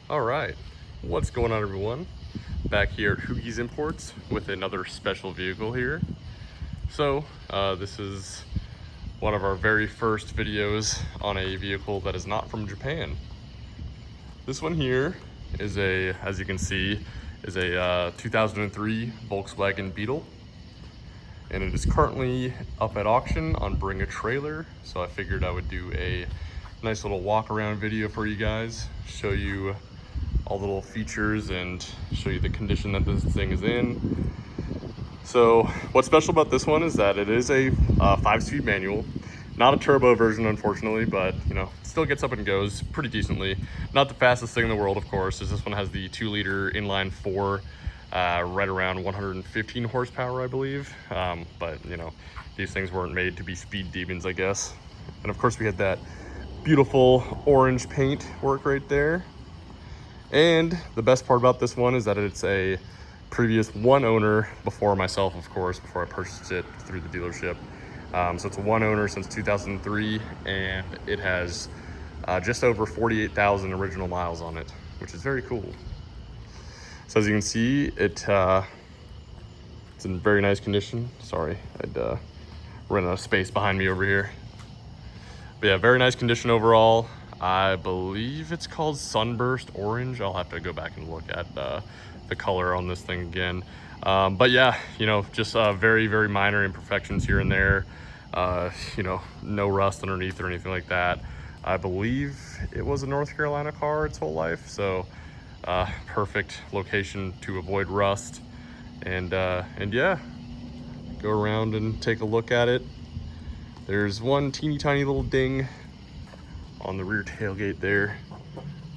All right, what's going on, everyone? Back here at Hoogie's Imports with another special vehicle here. So this is one of our very first videos on a vehicle that is not from Japan. This one here is as you can see, is a 2003 Volkswagen Beetle. And it is currently up at auction on Bring a Trailer. So I figured I would do a nice little walk around video for you guys, show you all the little features and show you the condition that this thing is in. So what's special about this one is that it is a 5-speed manual, not a turbo version unfortunately, but you know, still gets up and goes pretty decently. Not the fastest thing in the world, of course, as this one has the 2-liter inline 4, right around 115 horsepower, I believe. But you know, these things weren't made to be speed demons, I guess. And of course we had that beautiful orange paint work right there. And the best part about this one is that it's a previous one owner before myself, of course, before I purchased it through the dealership. So it's a one owner since 2003, and it has just over 48,000 original miles on it, which is very cool. So as you can see, it's in very nice condition. Sorry, I'd run out of space behind me over here. But yeah, very nice condition overall. I believe it's called Sunburst Orange. I'll have to go back and look at the color on this thing again. But yeah, you know, just very, very minor imperfections here and there. You know, no rust underneath or anything like that. I believe it was a North Carolina car its whole life, so perfect location to avoid rust. And yeah, go around and take a look at it. There's one teeny tiny little ding on the rear tailgate there,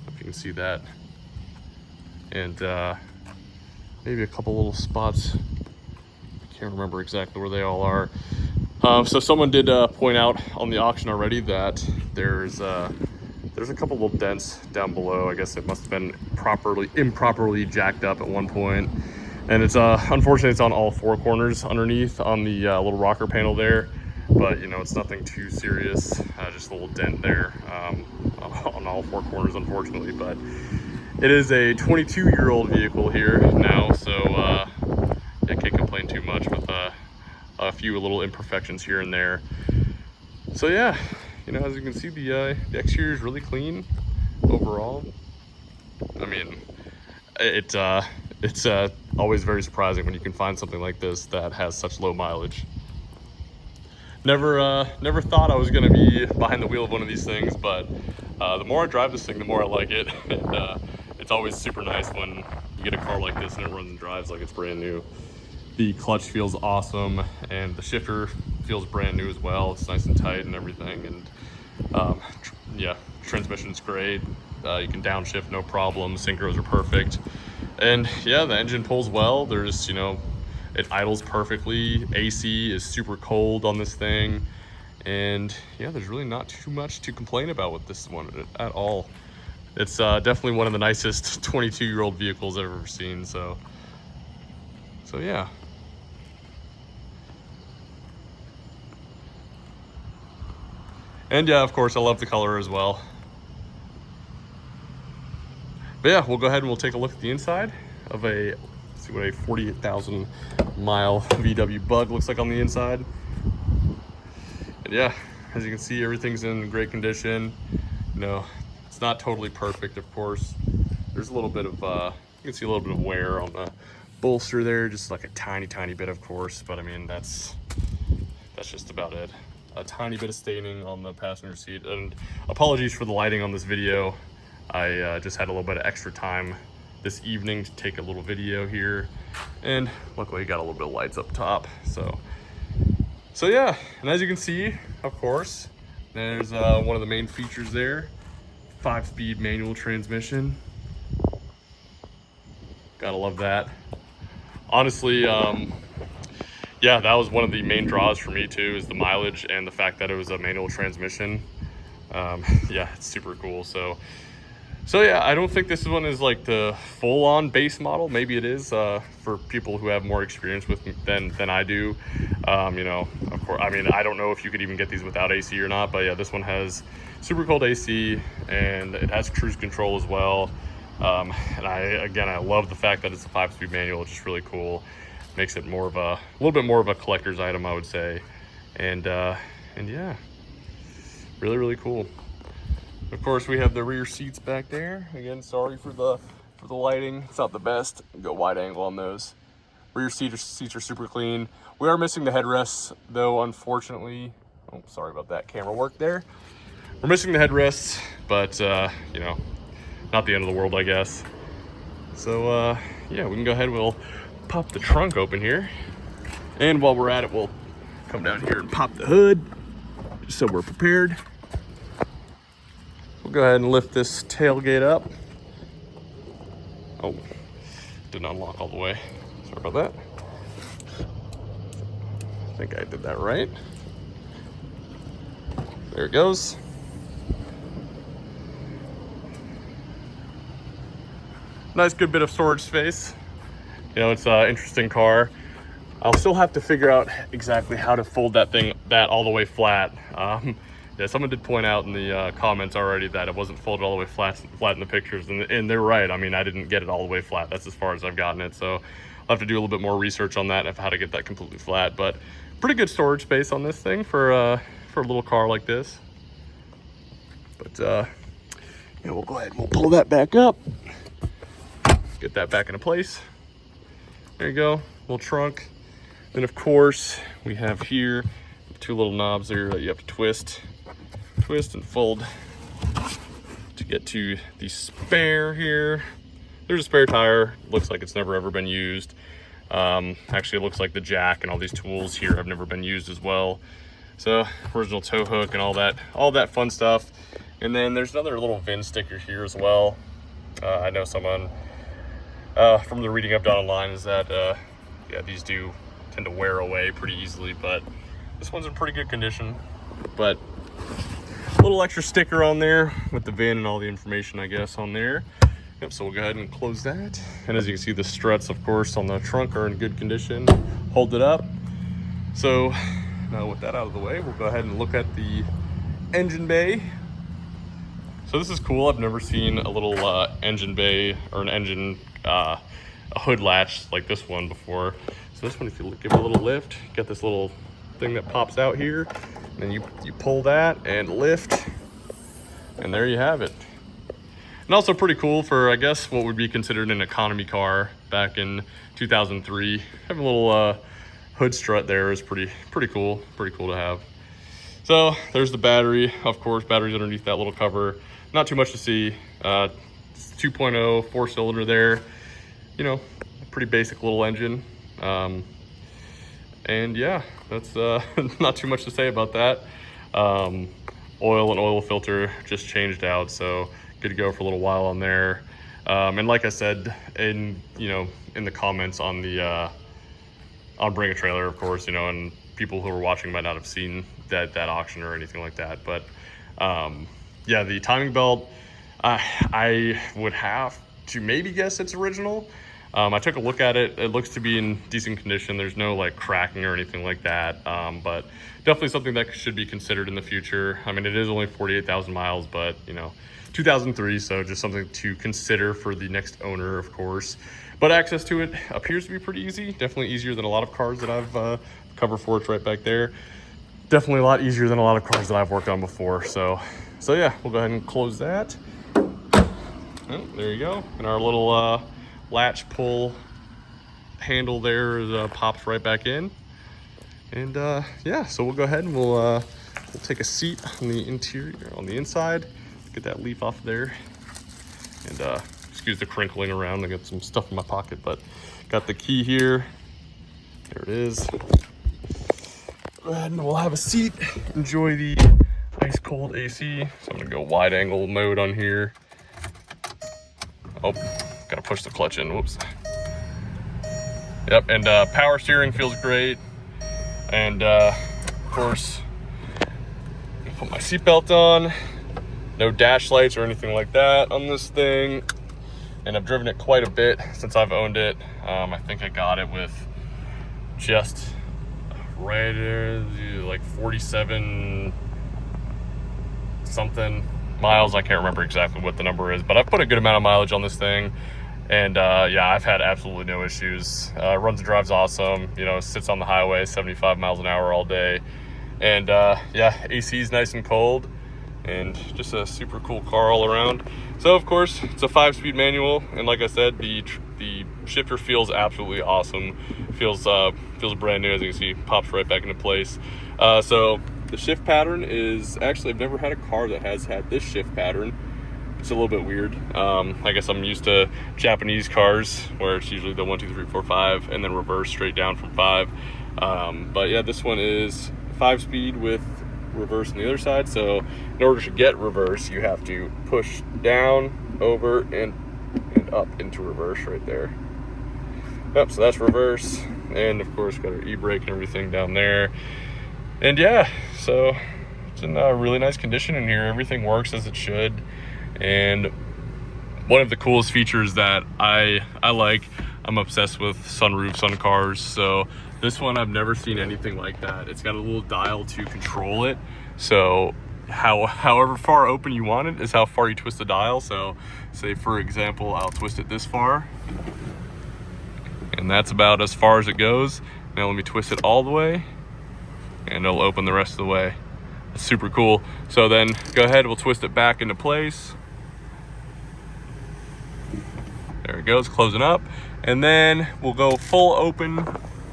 if you can see that, and maybe a couple little spots. I can't remember exactly where they all are. So someone did point out on the auction already that there's a couple little dents down below. I guess it must have been improperly jacked up at one point, and it's unfortunately it's on all 4 corners underneath on the little rocker panel there. But you know, it's nothing too serious, just a little dent there on all 4 corners, unfortunately. But it is a 22-year-old vehicle here now, so I can't complain too much with a few little imperfections here and there. So yeah, you know, as you can see, the exterior is really clean overall. I mean, it's always very surprising when you can find something like this that has such low mileage. Never thought I was gonna be behind the wheel of one of these things, but the more I drive this thing, the more I like it. And it's always super nice when you get a car like this and it runs and drives like it's brand new. The clutch feels awesome, and the shifter feels brand new as well. It's nice and tight and everything. And yeah, transmission's great. You can downshift no problem. Synchros are perfect. And yeah, the engine pulls well. There's, you know, it idles perfectly. AC is super cold on this thing. And yeah, there's really not too much to complain about with this one at all. It's definitely one of the nicest 22-year-old vehicles I've ever seen. So yeah. And yeah, of course, I love the color as well. But yeah, we'll go ahead and we'll take a look at the inside of let's see what a 48,000 mile VW Bug looks like on the inside. And yeah, as you can see, everything's in great condition. You know, it's not totally perfect, of course. There's a little bit of, you can see a little bit of wear on the bolster there, just like a tiny bit, of course. But I mean, that's just about it. A tiny bit of staining on the passenger seat. And apologies for the lighting on this video. I just had a little bit of extra time this evening to take a little video here, and luckily got a little bit of lights up top. So yeah, and as you can see, of course, there's one of the main features there, 5-speed manual transmission. Gotta love that. Honestly, yeah, that was one of the main draws for me too, is the mileage and the fact that it was a manual transmission. Yeah, it's super cool. So yeah, I don't think this one is like the full-on base model. Maybe it is for people who have more experience with than I do. You know, of course, I mean, I don't know if you could even get these without AC or not, but yeah, this one has super cold AC, and it has cruise control as well. And I love the fact that it's a 5-speed manual. It's just really cool. Makes it more of a little bit more of a collector's item, I would say. And yeah, really, really cool. Of course, we have the rear seats back there. Again, sorry for the lighting. It's not the best. Go wide angle on those. Rear seats are super clean. We are missing the headrests, though, unfortunately. Oh, sorry about that camera work there. We're missing the headrests, but you know, not the end of the world, I guess. So yeah, we can go ahead. We'll pop the trunk open here, and while we're at it, we'll come down here and pop the hood, just so we're prepared. We'll go ahead and lift this tailgate up. Oh, didn't unlock all the way. Sorry about that. I think I did that right. There it goes. Nice good bit of storage space. You know, it's an interesting car. I'll still have to figure out exactly how to fold that all the way flat. Yeah, someone did point out in the comments already that it wasn't folded all the way flat in the pictures, and they're right. I mean, I didn't get it all the way flat. That's as far as I've gotten it, so I'll have to do a little bit more research on that of how to get that completely flat. But pretty good storage space on this thing for a little car like this. But yeah, we'll go ahead and we'll pull that back up, get that back into place. There you go, little trunk. Then of course we have here 2 little knobs there that you have to twist and fold to get to the spare here. There's a spare tire. Looks like it's never ever been used. Actually, it looks like the jack and all these tools here have never been used as well. So original tow hook and all that fun stuff. And then there's another little VIN sticker here as well. I know someone from the reading I've done online is that yeah, these do tend to wear away pretty easily, but this one's in pretty good condition. But a little extra sticker on there with the VIN and all the information, I guess, on there. Yep, so we'll go ahead and close that. And as you can see, the struts, of course, on the trunk are in good condition. Hold it up. So now with that out of the way, we'll go ahead and look at the engine bay. So this is cool. I've never seen a little engine bay or an engine a hood latch like this one before. So this one, if you give it a little lift, you got this little thing that pops out here, and then you pull that and lift, and there you have it. And also pretty cool for, I guess, what would be considered an economy car back in 2003. Having a little hood strut there is pretty cool to have. So there's the battery. Of course, batteries underneath that little cover. Not too much to see. It's 2.0 4-cylinder there. You know, pretty basic little engine. And yeah, that's not too much to say about that. Oil and oil filter just changed out, so good to go for a little while on there. And like I said in the comments on the on Bring a Trailer, of course, you know, and people who are watching might not have seen that auction or anything like that, but yeah, the timing belt, I would have to maybe guess it's original. I took a look at it. It looks to be in decent condition. There's no like cracking or anything like that, but definitely something that should be considered in the future. I mean, it is only 48,000 miles, but you know, 2003, so just something to consider for the next owner, of course. But access to it appears to be pretty easy. Definitely easier than a lot of cars that I've covered for. It's right back there. Definitely a lot easier than a lot of cars that I've worked on before. So yeah, we'll go ahead and close that. Oh, there you go. And our little latch pull handle there pops right back in. And yeah, so we'll go ahead and we'll take a seat on the interior, on the inside. Get that leaf off there. And excuse the crinkling around. I got some stuff in my pocket, but got the key here. There it is. Go ahead and we'll have a seat. Enjoy the ice cold AC. So I'm gonna go wide angle mode on here. Oh, gotta push the clutch in, whoops. Yep, and power steering feels great. And of course, put my seatbelt on. No dash lights or anything like that on this thing. And I've driven it quite a bit since I've owned it. I think I got it with just right like 47 something. miles. I can't remember exactly what the number is, but I've put a good amount of mileage on this thing. And yeah, I've had absolutely no issues. Runs and drives awesome. You know, sits on the highway 75 miles an hour all day. And yeah, AC is nice and cold, and just a super cool car all around. So of course, it's a 5-speed manual, and like I said, the shifter feels absolutely awesome. Feels brand new. As you can see, pops right back into place. So the shift pattern is actually, I've never had a car that has had this shift pattern. It's a little bit weird. I guess I'm used to Japanese cars where it's usually the 1, 2, 3, 4, 5, and then reverse straight down from 5. But yeah, this one is 5-speed with reverse on the other side. So in order to get reverse, you have to push down, over, and up into reverse right there. Yep, so that's reverse. And of course, got our e-brake and everything down there. And yeah, so it's in a really nice condition in here. Everything works as it should. And one of the coolest features that I like, I'm obsessed with sunroofs on cars. So this one, I've never seen anything like that. It's got a little dial to control it. So however far open you want it is how far you twist the dial. So say for example, I'll twist it this far, and that's about as far as it goes. Now let me twist it all the way, and it'll open the rest of the way. It's super cool. So then go ahead, we'll twist it back into place. There it goes, closing up. And then we'll go full open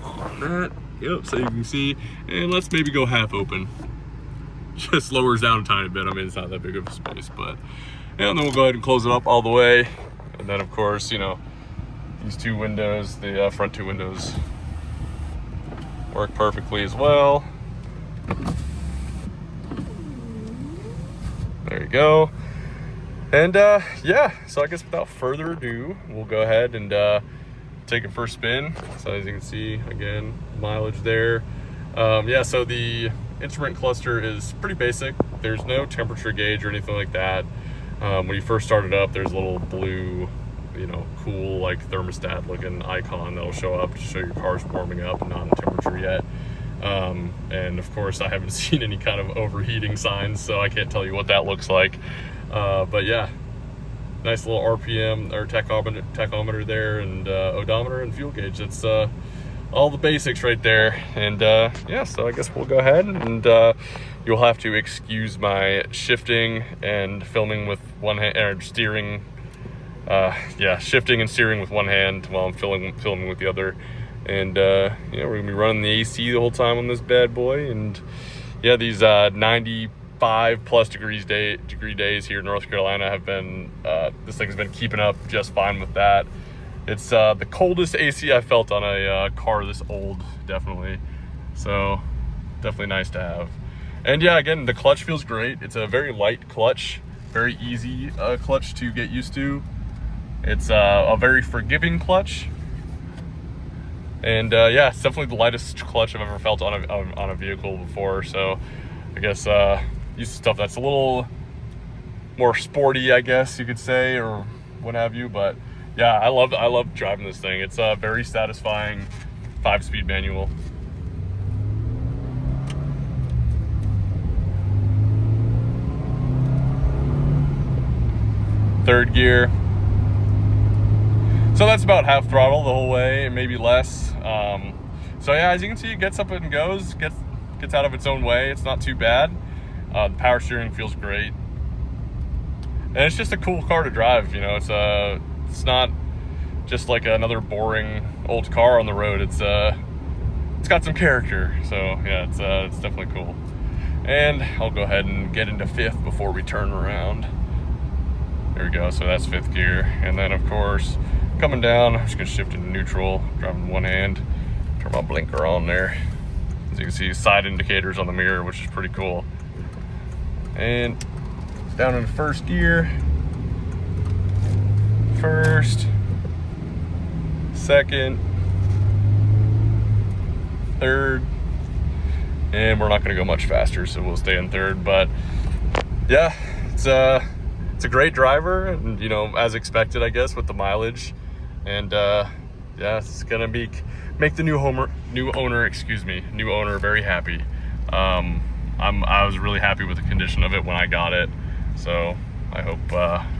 on that. Yep, so you can see, and let's maybe go half open. Just lowers down a tiny bit. I mean, it's not that big of a space, but yeah, and then we'll go ahead and close it up all the way. And then of course, you know, these 2 windows, the front 2 windows work perfectly as well. There you go. And yeah, so I guess without further ado, we'll go ahead and take it for a spin. So as you can see, again, mileage there. Yeah, so the instrument cluster is pretty basic. There's no temperature gauge or anything like that. When you first start it up, there's a little blue, you know, cool like thermostat looking icon that'll show up to show your car's warming up and not in temperature yet. And of course, I haven't seen any kind of overheating signs, so I can't tell you what that looks like. But yeah, nice little RPM or tachometer there, and odometer and fuel gauge. That's all the basics right there. And yeah, so I guess we'll go ahead, and you'll have to excuse my shifting and filming with one hand, or steering. Yeah, shifting and steering with one hand while I'm filming with the other. And yeah, we're gonna be running the AC the whole time on this bad boy. And yeah, these 95 plus degree days here in North Carolina have been, this thing's been keeping up just fine with that. It's the coldest AC I felt on a car this old, definitely. So definitely nice to have. And yeah, again, the clutch feels great. It's a very light clutch, very easy clutch to get used to. It's a very forgiving clutch. And yeah, it's definitely the lightest clutch I've ever felt on a vehicle before. So I guess used to stuff that's a little more sporty, I guess you could say, or what have you. But yeah, I love driving this thing. It's a very satisfying 5-speed manual. Third gear. So that's about half throttle the whole way, maybe less. So yeah, as you can see, it gets up and goes, gets out of its own way. It's not too bad. The power steering feels great, and it's just a cool car to drive. You know, it's not just like another boring old car on the road. It's got some character. So yeah, it's definitely cool. And I'll go ahead and get into 5th before we turn around. There we go. So that's 5th gear, and then of course, coming down, I'm just gonna shift into neutral, driving with one hand, turn my blinker on there. As you can see, side indicators on the mirror, which is pretty cool. And down in 1st gear, 1st, 2nd, 3rd, and we're not gonna go much faster, so we'll stay in 3rd. But yeah, it's a great driver, and you know, as expected, I guess, with the mileage. And yeah, it's gonna make the new owner very happy. I was really happy with the condition of it when I got it. So I hope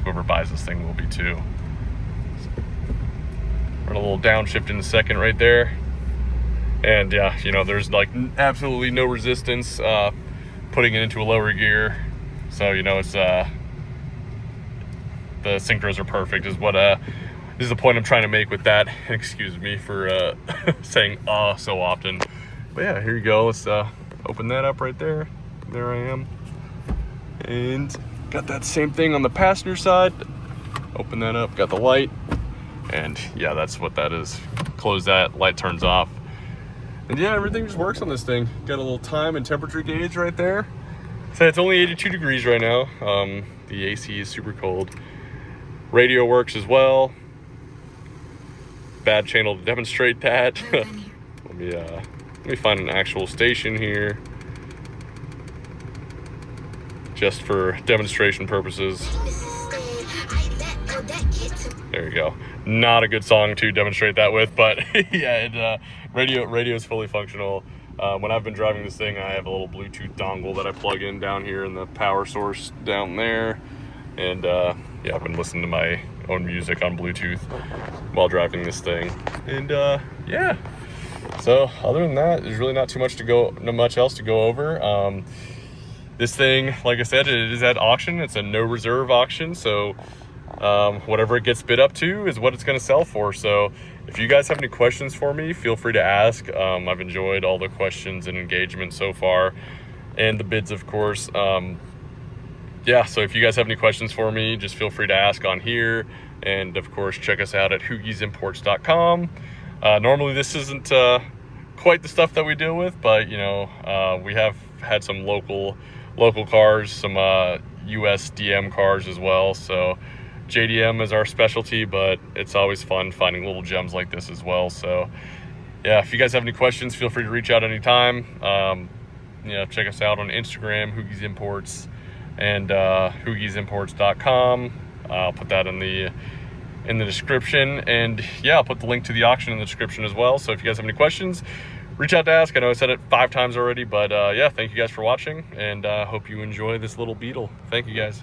whoever buys this thing will be too. Run a little downshift in a second right there. And yeah, you know, there's like absolutely no resistance putting it into a lower gear. So, you know, it's the synchros are perfect is what this is the point I'm trying to make with that. Excuse me for saying so often. But yeah, here you go. Let's open that up right there. There I am. And got that same thing on the passenger side. Open that up, got the light. And yeah, that's what that is. Close that, light turns off. And yeah, everything just works on this thing. Got a little time and temperature gauge right there. So it's only 82 degrees right now. The AC is super cold. Radio works as well. Bad channel to demonstrate that. Let me find an actual station here, just for demonstration purposes. There you go. Not a good song to demonstrate that with, but yeah, radio is fully functional. When I've been driving this thing, I have a little Bluetooth dongle that I plug in down here in the power source down there. And yeah, I've been listening to my own music on Bluetooth while driving this thing. And yeah, so other than that, there's really not much else to go over. This thing, like I said, it is at auction. It's a no reserve auction, so whatever it gets bid up to is what it's going to sell for. So if you guys have any questions for me, feel free to ask. I've enjoyed all the questions and engagement so far, and the bids, of course. Yeah, so if you guys have any questions for me, just feel free to ask on here. And of course, check us out at hoogiesimports.com. Normally this isn't quite the stuff that we deal with, but you know, we have had some local cars, some US DM cars as well. So JDM is our specialty, but it's always fun finding little gems like this as well. So yeah, if you guys have any questions, feel free to reach out anytime. You know, check us out on Instagram, Hoogie's Imports, and hoogiesimports.com. I'll put that in the description, and yeah, I'll put the link to the auction in the description as well. So if you guys have any questions, reach out to ask. I know I said it 5 times already, but yeah, thank you guys for watching, and hope you enjoy this little Beetle. Thank you guys.